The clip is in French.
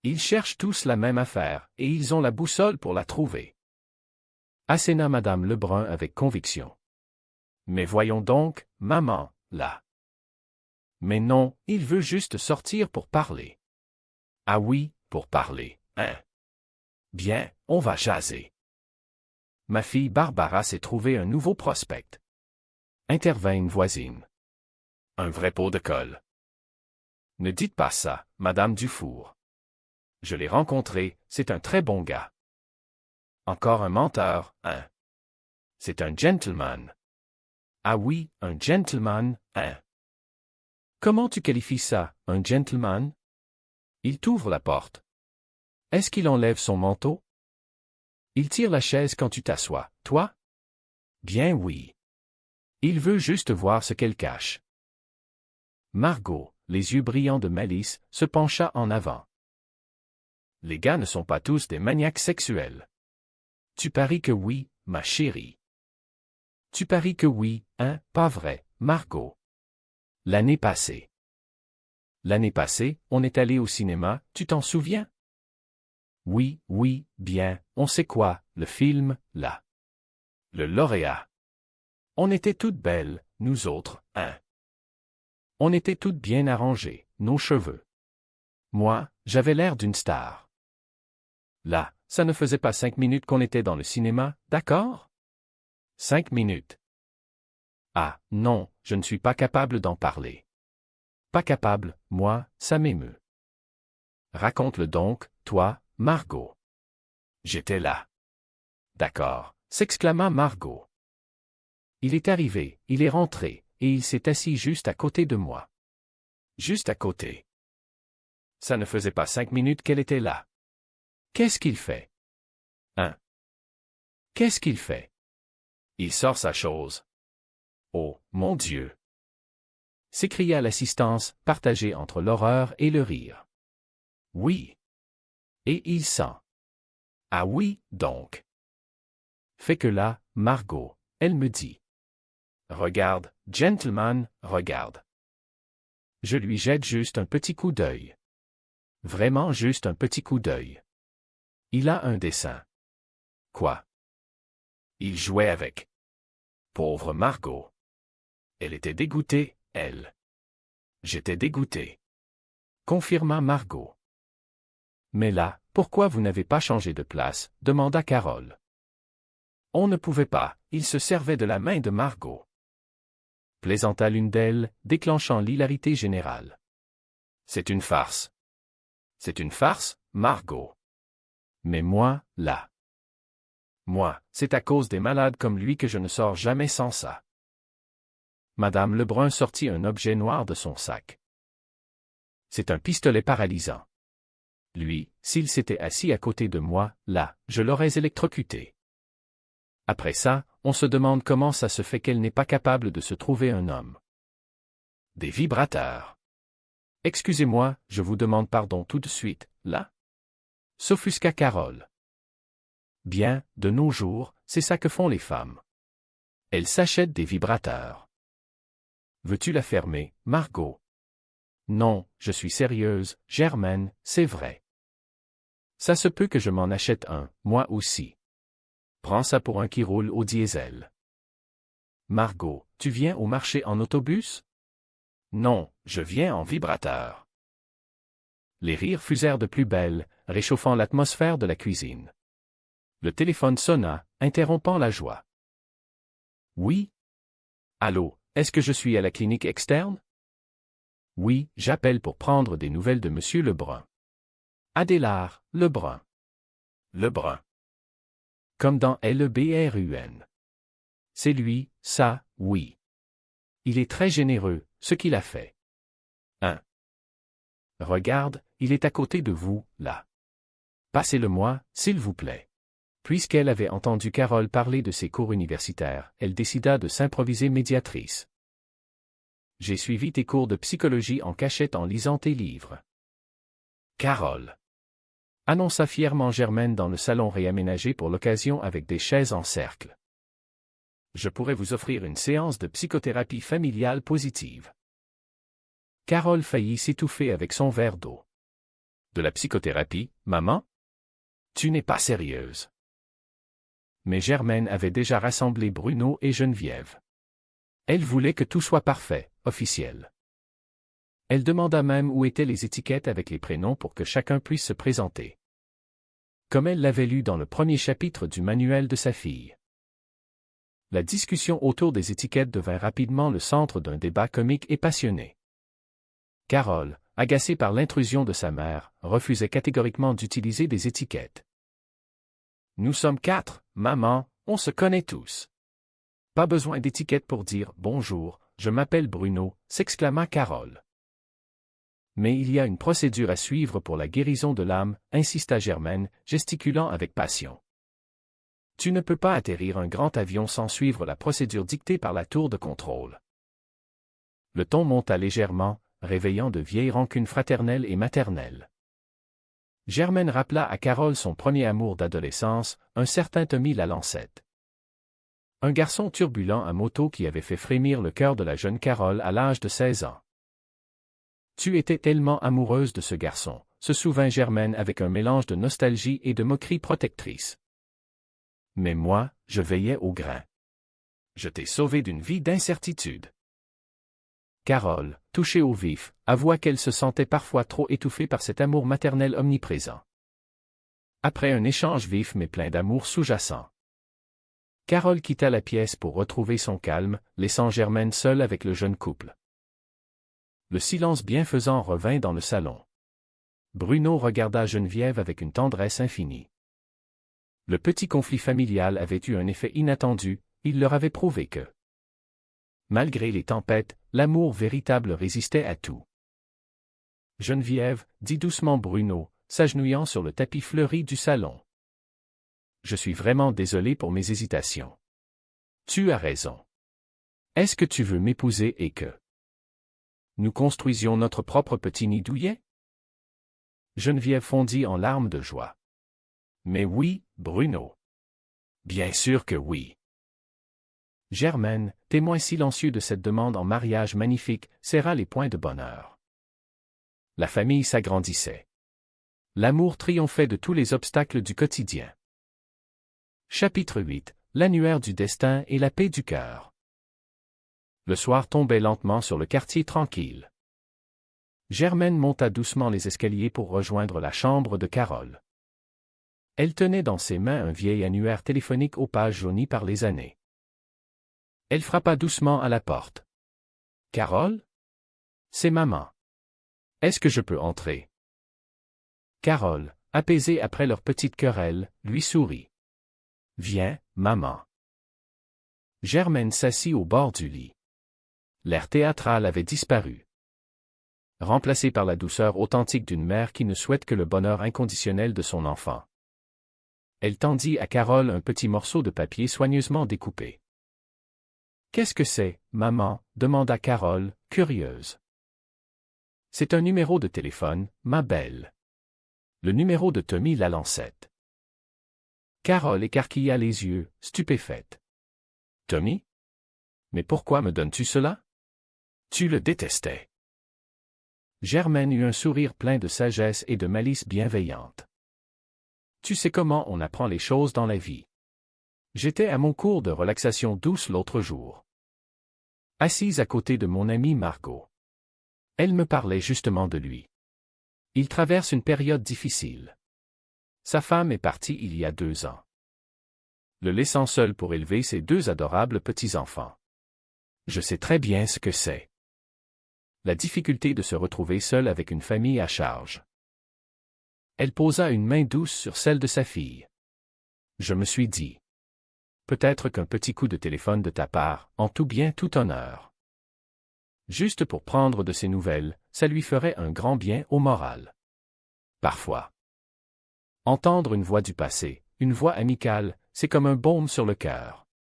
Ils cherchent tous la même affaire, et ils ont la boussole pour la trouver. Asséna Madame Lebrun avec conviction. Mais voyons donc, maman, là. Mais non, il veut juste sortir pour parler. Ah oui, pour parler, hein. Bien, on va jaser. Ma fille Barbara s'est trouvé un nouveau prospect. Intervint une voisine. Un vrai pot de colle. Ne dites pas ça, Madame Dufour. Je l'ai rencontré, c'est un très bon gars. Encore un menteur, hein. C'est un gentleman. Ah oui, un gentleman, hein. Comment tu qualifies ça, un gentleman? Il t'ouvre la porte. Est-ce qu'il enlève son manteau? Il tire la chaise quand tu t'assois, toi? Bien oui. Il veut juste voir ce qu'elle cache. Margot, les yeux brillants de malice, se pencha en avant. Les gars ne sont pas tous des maniaques sexuels. Tu paries que oui, ma chérie. Tu paries que oui, hein, pas vrai, Margot. L'année passée. L'année passée, on est allé au cinéma, tu t'en souviens? Oui, oui, bien, on sait quoi, le film, là. Le lauréat. On était toutes belles, nous autres, hein. On était toutes bien arrangées, nos cheveux. Moi, j'avais l'air d'une star. Là, ça ne faisait pas 5 minutes qu'on était dans le cinéma, d'accord? 5 minutes. Ah, non, je ne suis pas capable d'en parler. Pas capable, moi, ça m'émeut. Raconte-le donc, toi, Margot. J'étais là. D'accord, s'exclama Margot. Il est arrivé, il est rentré, et il s'est assis juste à côté de moi. Juste à côté. Ça ne faisait pas 5 minutes qu'elle était là. Qu'est-ce qu'il fait? Hein? Qu'est-ce qu'il fait? Il sort sa chose. Oh, mon Dieu! S'écria l'assistance, partagée entre l'horreur et le rire. Oui. Et il sent. Ah oui, donc. Fait que là, Margot, elle me dit. Regarde, gentleman, regarde. Je lui jette juste un petit coup d'œil. Vraiment juste un petit coup d'œil. Il a un dessin. Quoi? Il jouait avec. Pauvre Margot. Elle était dégoûtée, elle. J'étais dégoûté. Confirma Margot. Mais là, pourquoi vous n'avez pas changé de place? Demanda Carole. On ne pouvait pas, il se servait de la main de Margot. Plaisanta l'une d'elles, déclenchant l'hilarité générale. C'est une farce. C'est une farce, Margot. Mais moi, là. Moi, c'est à cause des malades comme lui que je ne sors jamais sans ça. Madame Lebrun sortit un objet noir de son sac. C'est un pistolet paralysant. Lui, s'il s'était assis à côté de moi, là, je l'aurais électrocuté. Après ça, on se demande comment ça se fait qu'elle n'est pas capable de se trouver un homme. Des vibrateurs. Excusez-moi, je vous demande pardon tout de suite, là? S'offusqua Carole. Bien, de nos jours, c'est ça que font les femmes. Elles s'achètent des vibrateurs. Veux-tu la fermer, Margot? Non, je suis sérieuse, Germaine, c'est vrai. Ça se peut que je m'en achète un, moi aussi. Prends ça pour un qui roule au diesel. Margot, tu viens au marché en autobus? Non, je viens en vibrateur. Les rires fusèrent de plus belle, réchauffant l'atmosphère de la cuisine. Le téléphone sonna, interrompant la joie. Oui? Allô, est-ce que je suis à la clinique externe? Oui, j'appelle pour prendre des nouvelles de Monsieur Lebrun. Adélard, Lebrun. Lebrun. Comme dans Lebrun. C'est lui, ça, oui. Il est très généreux, ce qu'il a fait. Hein? Regarde, il est à côté de vous, là. Passez-le-moi, s'il vous plaît. Puisqu'elle avait entendu Carole parler de ses cours universitaires, elle décida de s'improviser médiatrice. J'ai suivi tes cours de psychologie en cachette en lisant tes livres. Carole. Annonça fièrement Germaine dans le salon réaménagé pour l'occasion avec des chaises en cercle. Je pourrais vous offrir une séance de psychothérapie familiale positive. Carole faillit s'étouffer avec son verre d'eau. De la psychothérapie, maman? Tu n'es pas sérieuse. Mais Germaine avait déjà rassemblé Bruno et Geneviève. Elle voulait que tout soit parfait, officiel. Elle demanda même où étaient les étiquettes avec les prénoms pour que chacun puisse se présenter. Comme elle l'avait lu dans le premier chapitre du manuel de sa fille. La discussion autour des étiquettes devint rapidement le centre d'un débat comique et passionné. Carole, agacée par l'intrusion de sa mère, refusait catégoriquement d'utiliser des étiquettes. « Nous sommes 4, maman, on se connaît tous. Pas besoin d'étiquette pour dire « Bonjour, je m'appelle Bruno », s'exclama Carole. Mais il y a une procédure à suivre pour la guérison de l'âme, insista Germaine, gesticulant avec passion. Tu ne peux pas atterrir un grand avion sans suivre la procédure dictée par la tour de contrôle. Le ton monta légèrement, réveillant de vieilles rancunes fraternelles et maternelles. Germaine rappela à Carole son premier amour d'adolescence, un certain Tommy Lalancette. Un garçon turbulent à moto qui avait fait frémir le cœur de la jeune Carole à l'âge de 16 ans. Tu étais tellement amoureuse de ce garçon, se souvint Germaine avec un mélange de nostalgie et de moquerie protectrice. Mais moi, je veillais au grain. Je t'ai sauvé d'une vie d'incertitude. Carole, touchée au vif, avoua qu'elle se sentait parfois trop étouffée par cet amour maternel omniprésent. Après un échange vif mais plein d'amour sous-jacent. Carole quitta la pièce pour retrouver son calme, laissant Germaine seule avec le jeune couple. Le silence bienfaisant revint dans le salon. Bruno regarda Geneviève avec une tendresse infinie. Le petit conflit familial avait eu un effet inattendu, il leur avait prouvé que, malgré les tempêtes, l'amour véritable résistait à tout. Geneviève, dit doucement Bruno, s'agenouillant sur le tapis fleuri du salon. Je suis vraiment désolé pour mes hésitations. Tu as raison. Est-ce que tu veux m'épouser et que nous construisions notre propre petit nid douillet? Geneviève fondit en larmes de joie. Mais oui, Bruno. Bien sûr que oui. Germaine, témoin silencieux de cette demande en mariage magnifique, serra les poings de bonheur. La famille s'agrandissait. L'amour triomphait de tous les obstacles du quotidien. Chapitre 8. L'annuaire du destin et la paix du cœur. Le soir tombait lentement sur le quartier tranquille. Germaine monta doucement les escaliers pour rejoindre la chambre de Carole. Elle tenait dans ses mains un vieil annuaire téléphonique aux pages jaunies par les années. Elle frappa doucement à la porte. « Carole? C'est maman. Est-ce que je peux entrer? » Carole, apaisée après leur petite querelle, lui sourit. « Viens, maman. » Germaine s'assit au bord du lit. L'air théâtral avait disparu. Remplacé par la douceur authentique d'une mère qui ne souhaite que le bonheur inconditionnel de son enfant. Elle tendit à Carole un petit morceau de papier soigneusement découpé. « Qu'est-ce que c'est, maman? » demanda Carole, curieuse. « C'est un numéro de téléphone, ma belle. Le numéro de Tommy Lalancette. » Carole écarquilla les yeux, stupéfaite. « Tommy? Mais pourquoi me donnes-tu cela? Tu le détestais. » Germaine eut un sourire plein de sagesse et de malice bienveillante. « Tu sais comment on apprend les choses dans la vie. J'étais à mon cours de relaxation douce l'autre jour. Assise à côté de mon amie Margot. Elle me parlait justement de lui. Il traverse une période difficile. Sa femme est partie il y a 2 ans. Le laissant seul pour élever ses 2 adorables petits-enfants. Je sais très bien ce que c'est. La difficulté de se retrouver seul avec une famille à charge. Elle posa une main douce sur celle de sa fille. Je me suis dit. Peut-être qu'un petit coup de téléphone de ta part, en tout bien tout honneur. Juste pour prendre de ses nouvelles, ça lui ferait un grand bien au moral. Parfois. Entendre une voix du passé, une voix amicale, c'est comme un baume sur le cœur.